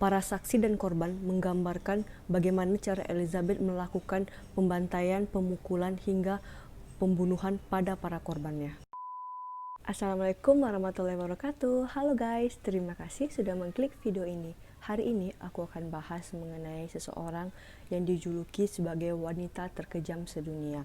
Para saksi dan korban menggambarkan bagaimana cara Elizabeth melakukan pembantaian, pemukulan, hingga pembunuhan pada para korbannya. Assalamualaikum warahmatullahi wabarakatuh. Halo guys, terima kasih sudah mengklik video ini. Hari ini aku akan bahas mengenai seseorang yang dijuluki sebagai wanita terkejam sedunia.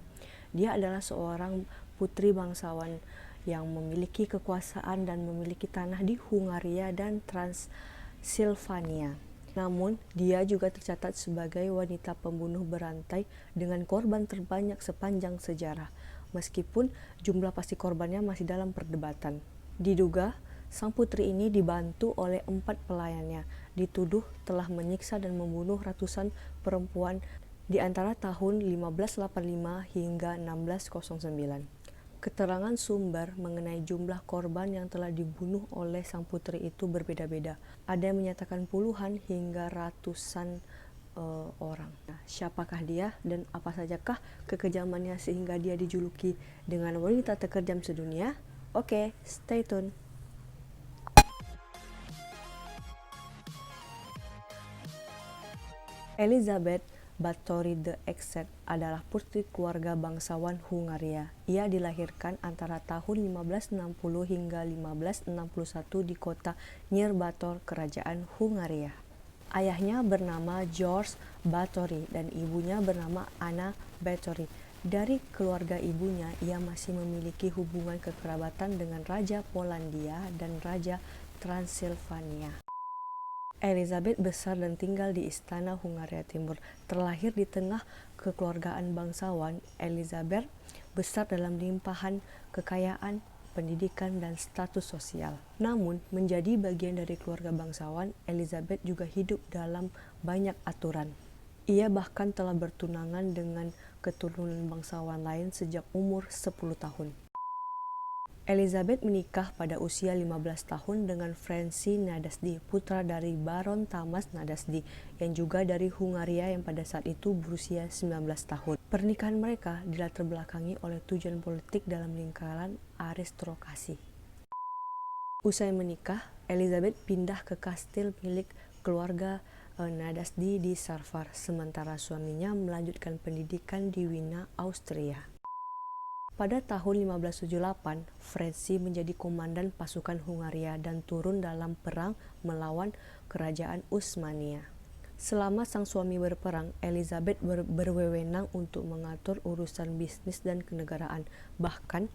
Dia adalah seorang putri bangsawan yang memiliki kekuasaan dan memiliki tanah di Hungaria dan Transilvania. Namun, dia juga tercatat sebagai wanita pembunuh berantai dengan korban terbanyak sepanjang sejarah, meskipun jumlah pasti korbannya masih dalam perdebatan. Diduga, sang putri ini dibantu oleh 4 pelayannya, dituduh telah menyiksa dan membunuh ratusan perempuan di antara tahun 1585 hingga 1609. Keterangan sumber mengenai jumlah korban yang telah dibunuh oleh sang putri itu berbeda-beda. Ada yang menyatakan puluhan hingga ratusan orang. Nah, siapakah dia dan apa sajakah kekejamannya sehingga dia dijuluki dengan wanita terkejam sedunia? Oke, stay tune. Elizabeth Báthory the Exet adalah putri keluarga bangsawan Hungaria. Ia dilahirkan antara tahun 1560 hingga 1561 di kota Nyírbátor, kerajaan Hungaria. Ayahnya bernama George Báthory dan ibunya bernama Anna Báthory. Dari keluarga ibunya, ia masih memiliki hubungan kekerabatan dengan Raja Polandia dan Raja Transilvania. Elizabeth besar dan tinggal di istana Hungaria Timur. Terlahir di tengah kekeluargaan bangsawan, Elizabeth besar dalam limpahan kekayaan, pendidikan, dan status sosial. Namun, menjadi bagian dari keluarga bangsawan, Elizabeth juga hidup dalam banyak aturan. Ia bahkan telah bertunangan dengan keturunan bangsawan lain sejak umur 10 tahun. Elizabeth menikah pada usia 15 tahun dengan Ferenc Nadasdy, putra dari Baron Tamas Nadasdy, yang juga dari Hungaria yang pada saat itu berusia 19 tahun. Pernikahan mereka dilatar belakangi oleh tujuan politik dalam lingkaran aristokrasi. Usai menikah, Elizabeth pindah ke kastil milik keluarga Nadasdy di Sarvar, sementara suaminya melanjutkan pendidikan di Wina, Austria. Pada tahun 1578, Ferenc menjadi komandan pasukan Hungaria dan turun dalam perang melawan kerajaan Utsmania. Selama sang suami berperang, Elizabeth berwenang untuk mengatur urusan bisnis dan kenegaraan, bahkan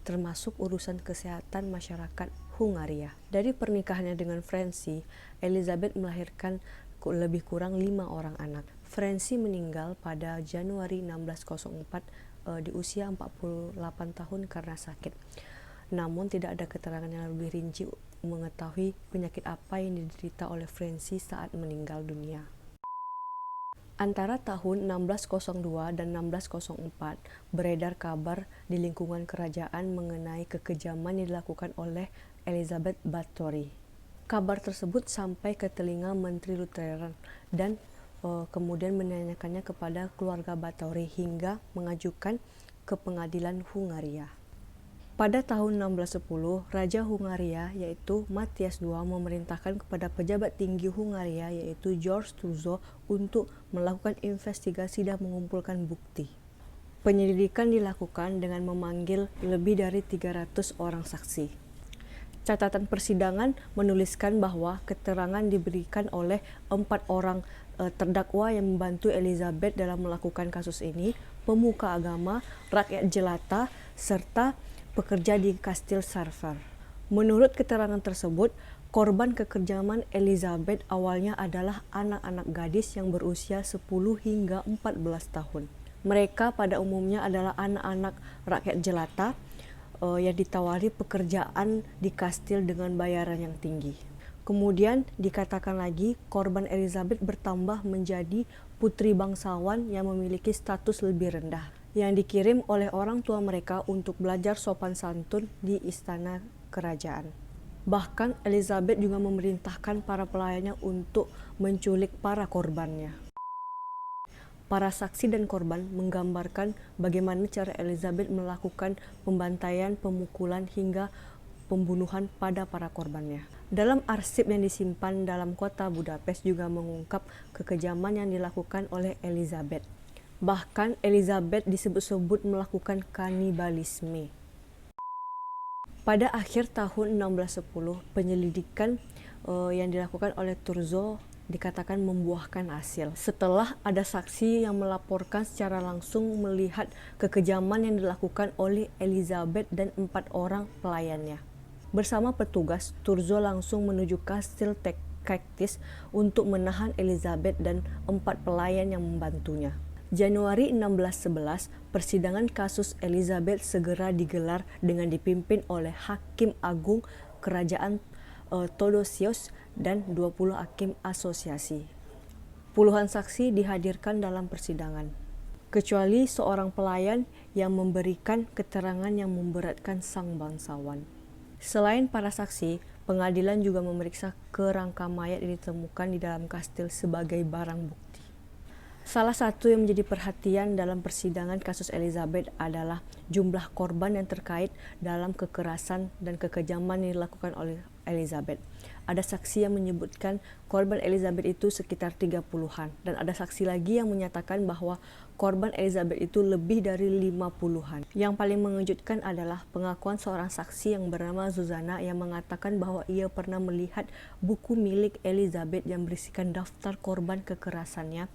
termasuk urusan kesehatan masyarakat Hungaria. Dari pernikahannya dengan Ferenc, Elizabeth melahirkan lebih kurang 5 orang anak. Ferenc meninggal pada Januari 1604 di usia 48 tahun karena sakit. Namun tidak ada keterangan yang lebih rinci mengetahui penyakit apa yang diderita oleh Ferenc saat meninggal dunia. Antara tahun 1602 dan 1604 beredar kabar di lingkungan kerajaan mengenai kekejaman yang dilakukan oleh Elizabeth Báthory. Kabar tersebut sampai ke telinga Menteri Lutheran dan kemudian menanyakannya kepada keluarga Báthory hingga mengajukan ke pengadilan Hungaria. Pada tahun 1610, Raja Hungaria yaitu Matthias II memerintahkan kepada pejabat tinggi Hungaria yaitu George Thuzo untuk melakukan investigasi dan mengumpulkan bukti. Penyelidikan dilakukan dengan memanggil lebih dari 300 orang saksi. Catatan persidangan menuliskan bahwa keterangan diberikan oleh 4 orang terdakwa yang membantu Elizabeth dalam melakukan kasus ini, pemuka agama, rakyat jelata, serta pekerja di kastil Sarvar. Menurut keterangan tersebut, korban kekejaman Elizabeth awalnya adalah anak-anak gadis yang berusia 10 hingga 14 tahun. Mereka pada umumnya adalah anak-anak rakyat jelata yang ditawari pekerjaan di kastil dengan bayaran yang tinggi. Kemudian dikatakan lagi korban Elizabeth bertambah menjadi putri bangsawan yang memiliki status lebih rendah, yang dikirim oleh orang tua mereka untuk belajar sopan santun di istana kerajaan. Bahkan Elizabeth juga memerintahkan para pelayannya untuk menculik para korbannya. Para saksi dan korban menggambarkan bagaimana cara Elizabeth melakukan pembantaian, pemukulan, hingga pembunuhan pada para korbannya. Dalam arsip yang disimpan dalam kota Budapest juga mengungkap kekejaman yang dilakukan oleh Elizabeth. Bahkan Elizabeth disebut-sebut melakukan kanibalisme. Pada akhir tahun 1610, penyelidikan yang dilakukan oleh Turzo dikatakan membuahkan hasil. Setelah ada saksi yang melaporkan secara langsung melihat kekejaman yang dilakukan oleh Elizabeth dan 4 orang pelayannya. Bersama petugas, Turzo langsung menuju kastil Cactus untuk menahan Elizabeth dan 4 pelayan yang membantunya. Januari 1611, persidangan kasus Elizabeth segera digelar dengan dipimpin oleh Hakim Agung Kerajaan Theodosius dan 20 hakim asosiasi. Puluhan saksi dihadirkan dalam persidangan, kecuali seorang pelayan yang memberikan keterangan yang memberatkan sang bangsawan. Selain para saksi, pengadilan juga memeriksa kerangka mayat yang ditemukan di dalam kastil sebagai barang bukti. Salah satu yang menjadi perhatian dalam persidangan kasus Elizabeth adalah jumlah korban yang terkait dalam kekerasan dan kekejaman yang dilakukan oleh Elizabeth. Ada saksi yang menyebutkan korban Elizabeth itu sekitar 30-an dan ada saksi lagi yang menyatakan bahwa korban Elizabeth itu lebih dari 50-an. Yang paling mengejutkan adalah pengakuan seorang saksi yang bernama Zuzana yang mengatakan bahwa ia pernah melihat buku milik Elizabeth yang berisikan daftar korban kekerasannya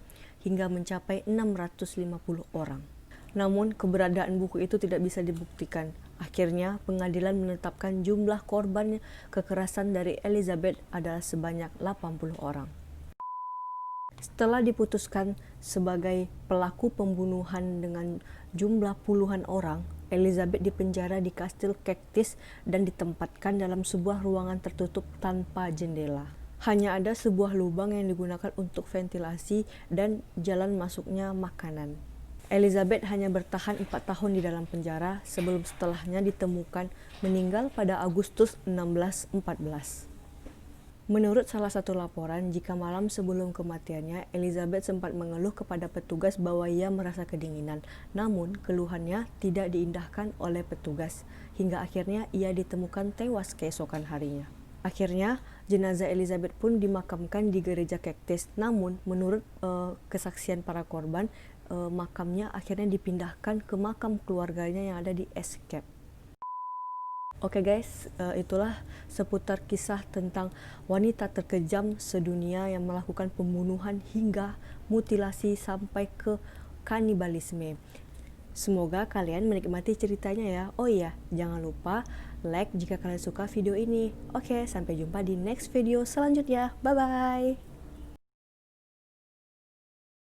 hingga mencapai 650 orang. Namun, keberadaan buku itu tidak bisa dibuktikan. Akhirnya, pengadilan menetapkan jumlah korban kekerasan dari Elizabeth adalah sebanyak 80 orang. Setelah diputuskan sebagai pelaku pembunuhan dengan jumlah puluhan orang, Elizabeth dipenjara di kastil Cactus dan ditempatkan dalam sebuah ruangan tertutup tanpa jendela. Hanya ada sebuah lubang yang digunakan untuk ventilasi dan jalan masuknya makanan. Elizabeth hanya bertahan 4 tahun di dalam penjara sebelum setelahnya ditemukan meninggal pada Agustus 1614. Menurut salah satu laporan, jika malam sebelum kematiannya, Elizabeth sempat mengeluh kepada petugas bahwa ia merasa kedinginan. Namun, keluhannya tidak diindahkan oleh petugas, hingga akhirnya ia ditemukan tewas keesokan harinya. Akhirnya, jenazah Elizabeth pun dimakamkan di gereja Cactus. Namun, menurut kesaksian para korban, makamnya akhirnya dipindahkan ke makam keluarganya yang ada di Escape. Oke guys, itulah seputar kisah tentang wanita terkejam sedunia yang melakukan pembunuhan hingga mutilasi sampai ke kanibalisme. Semoga kalian menikmati ceritanya ya. Oh iya, jangan lupa like jika kalian suka video ini. Oke, sampai jumpa di next video selanjutnya. Bye-bye.